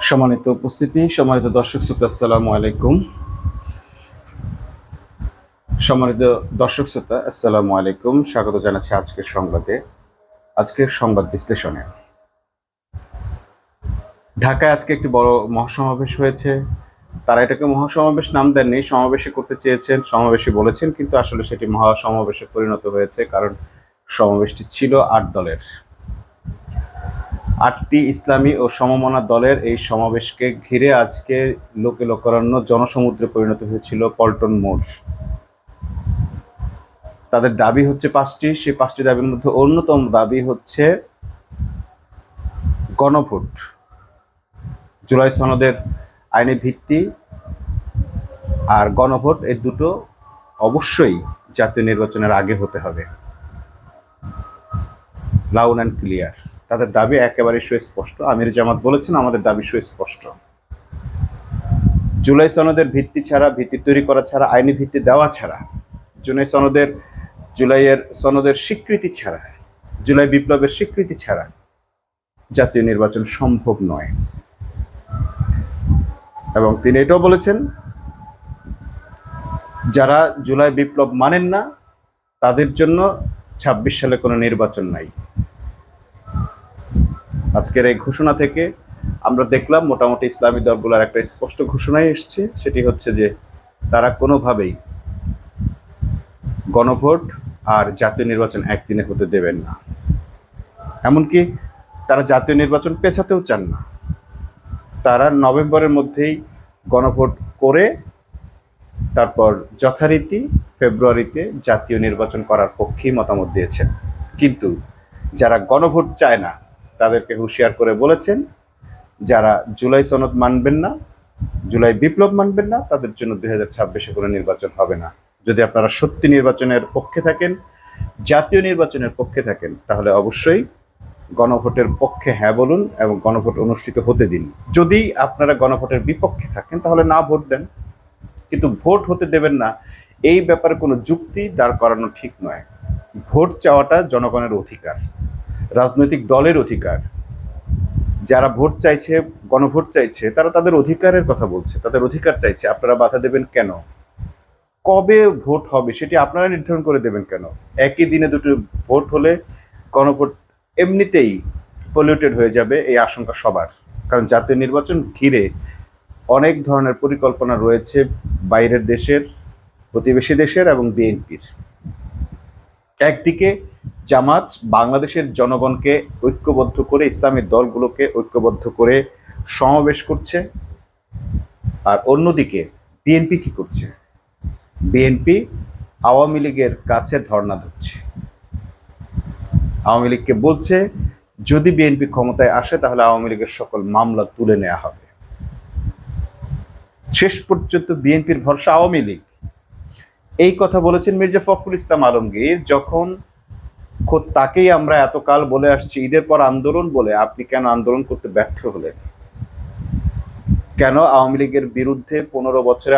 সম্মানিত উপস্থিতি, সম্মানিত দর্শক শ্রোতা, আসসালামু আলাইকুম। সম্মানিত দর্শক শ্রোতা, আসসালামু আলাইকুম। স্বাগত জানাচ্ছি আজকের সংবাদ বিশ্লেষণে। ঢাকায় আজকে একটি বড় মহাসমাবেশ হয়েছে। তারা এটাকে মহাসমাবেশ নাম দেননি, সমাবেশে করতে চেয়েছেন, সমাবেশে বলেছেন, কিন্তু আসলে সেটি মহাসমাবেশে পরিণত হয়েছে, কারণ সমাবেশটি ছিল 8 দলের। 8টি ইসলামী ও সমমনা দলের এই সমাবেশকে ঘিরে আজকে লোকে লোকারণ্য জনসমুদ্রে পরিণত হয়েছিল পল্টন মোড়। তাদের দাবি হচ্ছে 5টি। সেই 5টি দাবির মধ্যে অন্যতম দাবি হচ্ছে গণভোট, জুলাই সনদের আইনি ভিত্তি আর গণভোট, এই দুটো অবশ্যই জাতীয় নির্বাচনের আগে হতে হবে। Loud and clear. তাদের দাবি একেবারে সুস্পষ্ট। আমির জামাত বলেছেন, আমাদের দাবি সুস্পষ্ট। জুলাই সনদের ভিত্তি ছাড়া, ভিত্তি তৈরি করা ছাড়া, আইনি ভিত্তি দেওয়া ছাড়া, জুলাইয়ের সনদের স্বীকৃতি ছাড়া, জুলাই বিপ্লবের স্বীকৃতি ছাড়া জাতীয় নির্বাচন সম্ভব নয়। এবং তিনি এটাও বলেছেন, যারা জুলাই বিপ্লব মানেন না তাদের জন্য 26 সালে কোনো নির্বাচন নাই। আজকের এই ঘোষণা থেকে আমরা দেখলাম মোটামুটি ইসলামী দলগুলোর একটা স্পষ্ট ঘোষণাই এসছে। সেটি হচ্ছে যে তারা কোনোভাবেই গণভোট আর জাতীয় নির্বাচন একদিনে হতে দেবেন না। এমনকি তারা জাতীয় নির্বাচন পেছাতেও চান না। তারা নভেম্বরের মধ্যেই গণভোট করে তারপর যথারীতি ফেব্রুয়ারিতে জাতীয় নির্বাচন করার পক্ষেই মতামত দিয়েছেন। কিন্তু যারা গণভোট চায় না তাদেরকে হুঁশিয়ার করে বলেছেন, যারা জুলাই সনদ মানবেন না, জুলাই বিপ্লব মানবেন না, তাদের জন্য 2026-এ কোনো নির্বাচন হবে না। যদি আপনারা সত্যি নির্বাচনের পক্ষে থাকেন, জাতীয় নির্বাচনের পক্ষে থাকেন, তাহলে অবশ্যই গণভোটের পক্ষে হ্যাঁ বলুন এবং গণভোট অনুষ্ঠিত হতে দিন। যদি আপনারা গণভোটের বিপক্ষে থাকেন তাহলে না ভোট দেন, কিন্তু ভোট হতে দেবেন না, এই ব্যাপারে কোনো যুক্তি দাঁড় করানো ঠিক নয়। ভোট চাওয়াটা জনগণের অধিকার, রাজনৈতিক দলের অধিকার। যারা ভোট চাইছে, গণভোট চাইছে, তারা তাদের অধিকারের কথা বলছে, তাদের অধিকার চাইছে। আপনারা বাধা দেবেন কেন? কবে ভোট হবে সেটি আপনারা নির্ধারণ করে দেবেন কেন? একই দিনে দুটো ভোট হলে গণভোট এমনিতেই পলিউটেড হয়ে যাবে, এই আশঙ্কা সবার। কারণ জাতীয় নির্বাচন ঘিরে অনেক ধরনের পরিকল্পনা রয়েছে বাইরের দেশের, প্রতিবেশী দেশের এবং বিএনপির। একদিকে জামাত বাংলাদেশের জনগণকে ঐক্যবদ্ধ করে, ইসলামী দলগুলোকে ঐক্যবদ্ধ করে সমাবেশ করছে, আর অন্যদিকে বিএনপি কি করছে? বিএনপি আওয়ামী লীগের কাছে ধর্ণা দিচ্ছে। আওয়ামী লীগকে বলছে, যদি বিএনপি ক্ষমতায় আসে তাহলে আওয়ামী লীগের সকল মামলা তুলে নেওয়া হবে। শেষ পর্যন্ত বিএনপির ভরসা আওয়ামী লীগ। এই কথা বলেছেন মির্জা ফখরুল ইসলাম আলমগীর, যখন খোদ তাকেই আমরা এতকাল বলে আসছি ঈদের পর আন্দোলন বলে, আপনি কেন আন্দোলন করতে ব্যর্থ হলেন? কেন আওয়ামী লীগের বিরুদ্ধে 15 বছরে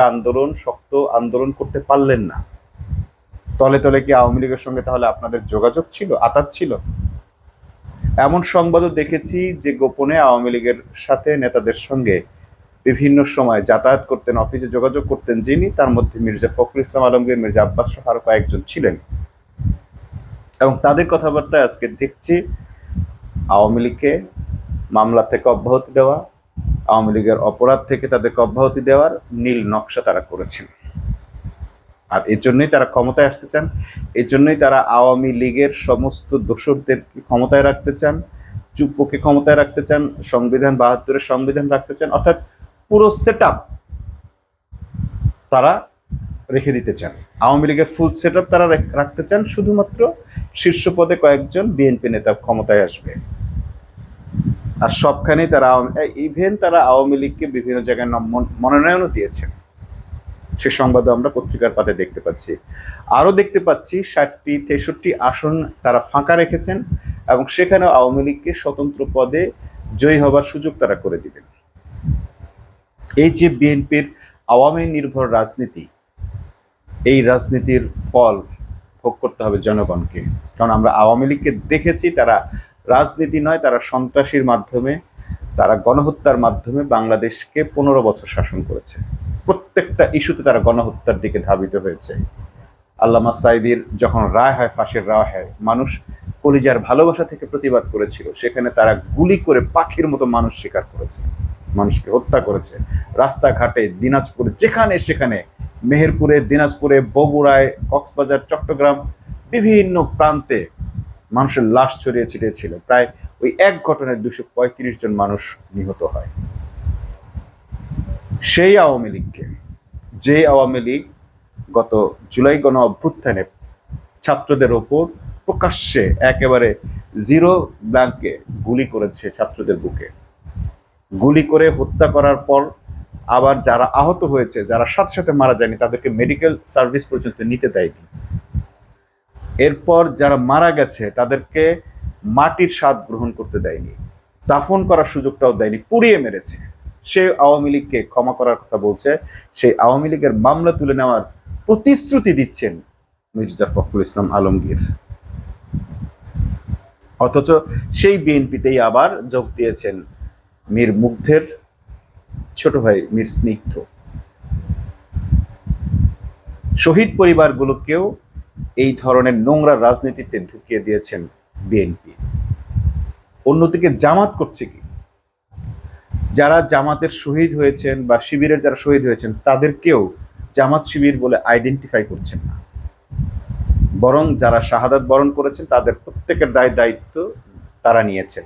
শক্ত আন্দোলন করতে পারলেন না? তলে তলে কি আওয়ামী লীগের সঙ্গে তাহলে আপনাদের যোগাযোগ ছিল, আতাত ছিল? এমন সংবাদও দেখেছি যে গোপনে আওয়ামী লীগের সাথে নেতাদের সঙ্গে বিভিন্ন সময় যাতায়াত করতেন, অফিসে যোগাযোগ করতেন যিনি, তার মধ্যে মির্জা ফখরুল ইসলাম আলমগীর, মির্জা আব্বাস সহ আরো কয়েকজন ছিলেন। এবং তাদের কথাবার্তায় আজকে দেখছি আওয়ামী লীগকে মামলা থেকে অব্যাহতি দেওয়া, আওয়ামী লীগের অপরাধ থেকে তাদেরকে অব্যাহতি দেওয়ার নীল নকশা তারা করেছেন। আর এর জন্যই তারা ক্ষমতায় আসতে চান, এর জন্যই তারা আওয়ামী লীগের সমস্ত দোসরদেরকে ক্ষমতায় রাখতে চান, চুপ্পকে ক্ষমতায় রাখতে চান, সংবিধান 72-এর সংবিধান রাখতে চান, অর্থাৎ পুরো সেটআপ তারা রেখে দিতে চান। আওয়ামী লীগের ফুল সেটআপ তারা রাখতে চান, শুধুমাত্র শীর্ষ পদে কয়েকজন বিএনপি নেতা ক্ষমতায় আসবে। আর সবখানেই তারা ইভেন তারা আওয়ামী লীগকে বিভিন্ন জায়গায় মনোনয়নও দিয়েছেন। সে সংবাদও আমরা পত্রিকার পাতে দেখতে পাচ্ছি। আরো দেখতে পাচ্ছি 60-63 আসন তারা ফাঁকা রেখেছেন এবং সেখানেও আওয়ামী লীগকে স্বতন্ত্র পদে জয়ী হবার সুযোগ তারা করে দিবেন। এই যে বিএনপির আওয়ামী নির্ভর রাজনীতি, এই রাজনীতির ফল ভোগ করতে হবে জনগণকে। কারণ আমরা আওয়ামী লীগকে দেখেছি, তারা রাজনীতি নয়, তারা সন্ত্রাসীর মাধ্যমে তারা গণহত্যার মাধ্যমে বাংলাদেশকে 15 বছর শাসন করেছে। প্রত্যেকটা ইস্যুতে তারা গণহত্যার দিকে ধাবিত হয়েছে। আল্লামা সাঈদীর যখন রায় হয়, ফাঁসির রায় হয়, মানুষ কলিজার ভালোবাসা থেকে প্রতিবাদ করেছিল, সেখানে তারা গুলি করে পাখির মতো মানুষ শিকার করেছে, মানুষকে হত্যা করেছে। রাস্তাঘাটে, দিনাজপুরে, যেখানে সেখানে, মেহেরপুরে, দিনাজপুরে, বগুড়ায়, কক্সবাজার, চট্টগ্রাম, বিভিন্ন প্রান্তে মানুষের লাশ ছড়িয়ে ছিটিয়ে ছিল। প্রায় ওই এক ঘটনায় 235 জন মানুষ নিহত হয়। সেই আওয়ামী লীগকে, যে আওয়ামী লীগ গত জুলাই গণ অভ্যুত্থানে ছাত্রদের ওপর প্রকাশ্যে একেবারে জিরো ব্ল্যাঙ্কে গুলি করেছে, ছাত্রদের বুকে গুলি করে হত্যা করার পর আবার যারা আহত হয়েছে, যারা সাথে সাথে মারা যায়নি, তাদেরকে মেডিকেল সার্ভিস পর্যন্ত নিতে দেয়নি। এরপর যারা মারা গেছে তাদেরকে মাটির স্বাদ গ্রহণ করতে দেয়নি, দাফন করার সুযোগটাও দেয়নি, পুড়িয়ে মেরেছে। সে আওয়ামী লীগকে ক্ষমা করার কথা বলছে, সেই আওয়ামী লীগের মামলা তুলে নেওয়ার প্রতিশ্রুতি দিচ্ছেন মির্জা ফখরুল ইসলাম আলমগীর। অথচ সেই বিএনপিতেই আবার যোগ দিয়েছেন মীর মুগ্ধের ছোট ভাই মীর স্নিগ্ধ। শহীদ পরিবারগুলোকেও এই ধরনের নোংরা রাজনীতিতে ঢুকিয়ে দিয়েছেন বিএনপি। অন্যদিকে জামাত করছে কি? যারা জামাতের শহীদ হয়েছেন বা শিবিরের যারা শহীদ হয়েছেন তাদেরকেও জামাত শিবির বলে আইডেন্টিফাই করছেন না, বরং যারা শাহাদাত বরণ করেছেন তাদের প্রত্যেকের দায়িত্ব তারা নিয়েছেন।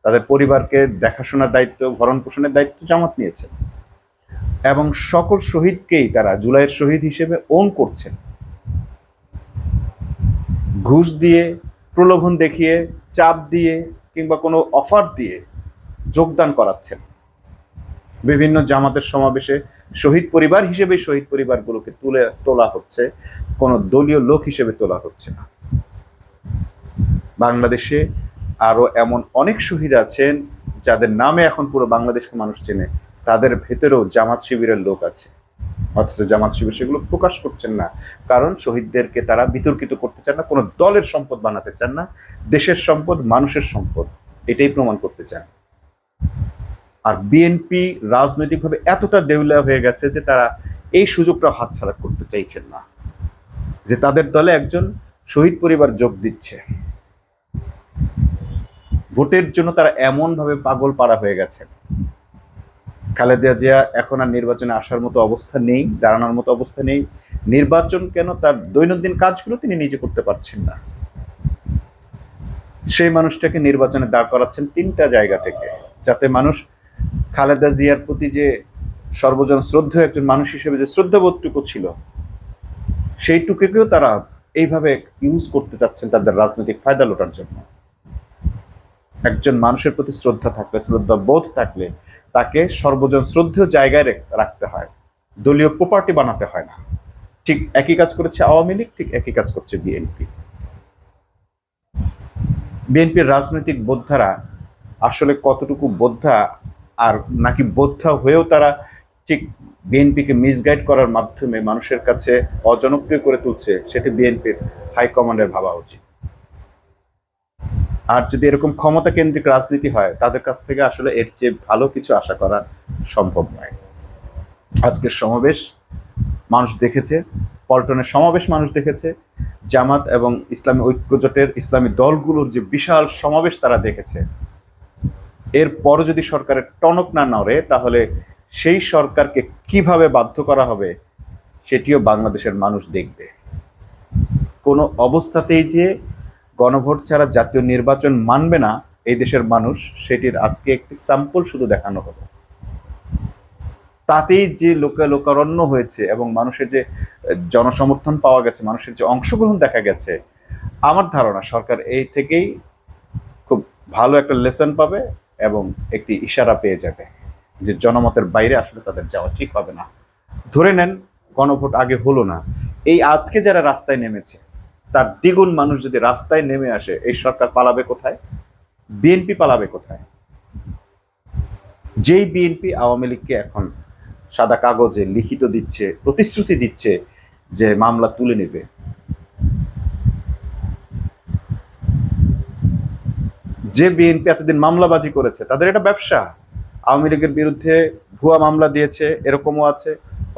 তাদের পরিবারকে দেখাশোনার দায়িত্ব, ভরণ পোষণের দায়িত্ব জামাত নিয়েছেন। এবং সকল শহীদকেই তারা জুলাইয়ের শহীদ হিসেবে ওন করছেন। ঘুষ দিয়ে, প্রলোভন দেখিয়ে, চাপ দিয়ে কিংবা কোনো অফার দিয়ে যোগদান করাচ্ছেন। বিভিন্ন জামাতের সমাবেশে শহীদ পরিবার হিসেবে শহীদ পরিবারগুলোকে তোলা হচ্ছে, কোনো দলীয় লোক হিসেবে তোলা হচ্ছে না। বাংলাদেশে আরো এমন অনেক শহীদ আছেন যাদের নামে এখন পুরো বাংলাদেশকে মানুষ চেনে, তাদের ভেতরেও জামাত শিবিরের লোক আছে, অথচ জামাত শিবির সেগুলো প্রকাশ করছেন না। কারণ শহীদদেরকে তারা বিতর্কিত করতে চান না, কোনো দলের সম্পদ বানাতে চান না, দেশের সম্পদ, মানুষের সম্পদ, এটাই প্রমাণ করতে চান। আর বিএনপি রাজনৈতিকভাবে এতটা দেউলিয়া হয়ে গেছে যে তারা এই সুযোগটা হাতছাড়া করতে চাইছেন না, যে তাদের দলে একজন শহীদ পরিবার যোগ দিচ্ছে। ভোটের জন্য তারা এমন ভাবে পাগল পাড়া হয়ে গেছে। খালেদা জিয়া এখন আর নির্বাচনে আসার মতো অবস্থা নেই, দাঁড়ানোর মতো অবস্থা নেই। নির্বাচন কেন, তার দৈনন্দিন কাজগুলো তিনি নিজে করতে পারছেন না। সেই মানুষটাকে নির্বাচনে দাঁড় করাচ্ছেন 3টা জায়গা থেকে, যাতে মানুষ খালেদা জিয়ার প্রতি যে সর্বজন শ্রদ্ধেয় একজন মানুষ হিসেবে যে শ্রদ্ধাবোধটুকু ছিল, সেইটুকুকেও তারা এইভাবে ইউজ করতে চাচ্ছেন তাদের রাজনৈতিক ফায়দা লোটার জন্য। একজন মানুষের প্রতি শ্রদ্ধা থাকলে, শ্রদ্ধা বোধ থাকলে তাকে সর্বজন শ্রদ্ধেয় জায়গায় রাখতে হয়, দলীয় প্রপার্টি বানাতে হয় না। ঠিক একই কাজ করেছে আওয়ামী লীগ, ঠিক একই কাজ করছে বিএনপি। বিএনপির রাজনৈতিক বোদ্ধারা আসলে কতটুকু বোদ্ধা, আর নাকি বোদ্ধা হয়েও তারা ঠিক বিএনপিকে মিসগাইড করার মাধ্যমে মানুষের কাছে অজনপ্রিয় করে তুলছে, সেটি বিএনপির হাইকমান্ডের ভাবা উচিত। আর যদি এরকম ক্ষমতা কেন্দ্রিক রাজনীতি হয়, তাদের কাছ থেকে আসলে এর চেয়ে ভালো কিছু আশা করা সম্ভব নয়। আজকের সমাবেশ মানুষ দেখেছে, পল্টনের সমাবেশ মানুষ দেখেছে, জামাত এবং ইসলামী ঐক্যজোটের ইসলামী দলগুলোর যে বিশাল সমাবেশ তারা দেখেছে। এরপরও যদি সরকারের টনক না নড়ে, তাহলে সেই সরকারকে কিভাবে বাধ্য করা হবে সেটিও বাংলাদেশের মানুষ দেখবে। কোনো অবস্থাতেই যে গণভোট ছাড়া জাতীয় নির্বাচন মানবে না এই দেশের মানুষ, সেটির আজকে একটি স্যাম্পল শুধু দেখানো হলো। তাতেই যে লোকারণ্য হয়েছে এবং মানুষের যে জনসমর্থন পাওয়া গেছে, মানুষের যে অংশগ্রহণ দেখা গেছে, আমার ধারণা সরকার এই থেকেই খুব ভালো একটা লেসন পাবে এবং একটি ইশারা পেয়ে যাবে যে জনমতের বাইরে আসলে তাদের যাওয়া ঠিক হবে না। ধরে নেন গণভোট আগে হলো না, এই আজকে যারা রাস্তায় নেমেছে তার দ্বিগুণ মানুষ যদি রাস্তায় নেমে আসে, এই সরকার পালাবে কোথায়? বিএনপি পালাবে কোথায়? যেই বিএনপি আওয়ামী লীগকে এখন সাদা কাগজে লিখিত দিচ্ছে, প্রতিশ্রুতি দিচ্ছে যে মামলা তুলে নেবে, যে বিএনপি এতদিন মামলাবাজি করেছে, তাদের এটা ব্যবসা। আওয়ামী লীগের বিরুদ্ধে ভুয়া মামলা দিয়েছে এরকমও আছে,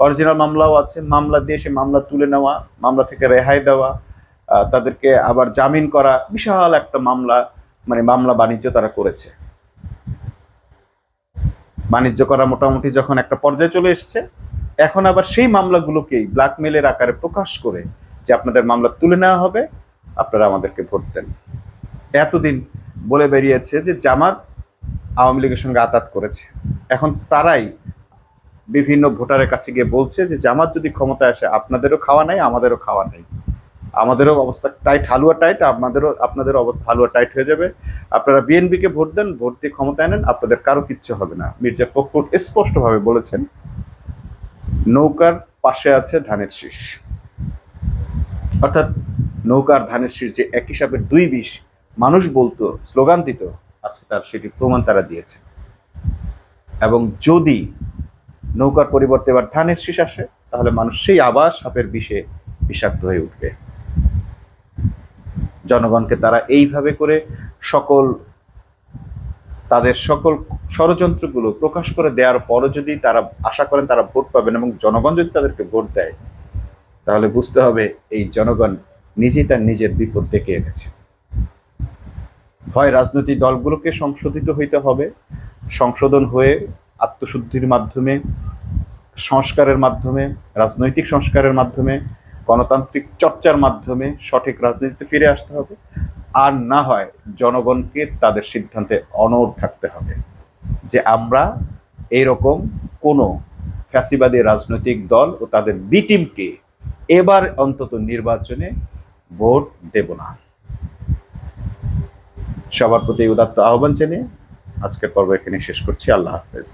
অরিজিনাল মামলাও আছে। মামলা দিয়ে সে মামলা তুলে নেওয়া, মামলা থেকে রেহাই দেওয়া, তাদেরকে আবার জামিন করা, বিশাল একটা মামলা, মানে মামলা বাণিজ্য তারা করেছে। বাণিজ্য করা মোটামুটি যখন একটা পর্যায়ে চলে এসছে, এখন আবার সেই মামলাগুলোকেই ব্ল্যাকমেলের আকারে প্রকাশ করে যে আপনাদের মামলা তুলে নেওয়া হবে, আপনারা আমাদেরকে ভোট দেন। এতদিন বলে বেরিয়েছে যে জামাত আওয়ামী লীগের সঙ্গে আতাত করেছে, এখন তারাই বিভিন্ন ভোটারের কাছে গিয়ে বলছে যে জামাত যদি ক্ষমতায় আসে আপনাদেরও খাওয়া নাই, আমাদেরও খাওয়া নাই, আমাদেরও অবস্থা টাইট, হালুয়া টাইট, আপনাদেরও অবস্থা হালুয়া টাইট হয়ে যাবে। আপনারা বিএনপিকে ভোট দেন, ভোট দিয়ে ক্ষমতায় আনেন, আপনাদের কারো কিচ্ছু হবে না। মির্জা ফখরুল স্পষ্টভাবে বলেছেন নৌকার পাশে আছে ধানের শীষ, অর্থাৎ নৌকার ধানের শীষ যে এক হিসাবের দুই বিষ মানুষ বলতো, স্লোগান দিত, আচ্ছা তার সেটি প্রমাণ তারা দিয়েছে। এবং যদি নৌকার পরিবর্তে এবার ধানের শীষ আসে, তাহলে মানুষ সেই আবার সাপের বিষে বিষাক্ত হয়ে উঠবে। জনগণকে তারা এইভাবে করে তাদের সকল ষড়যন্ত্রগুলো প্রকাশ করে দেওয়ার পরও যদি তারা আশা করেন তারা ভোট পাবেন এবং জনগণ যদি তাদেরকে ভোট দেয়, তাহলে বুঝতে হবে এই জনগণ নিজেই তার নিজের বিপদ ডেকে এনেছে। হয় রাজনৈতিক দলগুলোকে সংশোধিত হইতে হবে, সংশোধন হয়ে আত্মশুদ্ধির মাধ্যমে, সংস্কারের মাধ্যমে, রাজনৈতিক সংস্কারের মাধ্যমে, গণতান্ত্রিক চর্চার মাধ্যমে সঠিক রাজনীতিতে ফিরে আসতে হবে। আর না হয় জনগণকে তাদের সিদ্ধান্তে অনড় থাকতে হবে যে আমরা এইরকম কোনো ফ্যাসিবাদী রাজনৈতিক দল ও তাদের বি টিমকে এবার অন্তত নির্বাচনে ভোট দেব না। সবার প্রতি উদাত্ত আহ্বান জানিয়ে আজকের পর্ব এখানে শেষ করছি। আল্লাহ হাফেজ।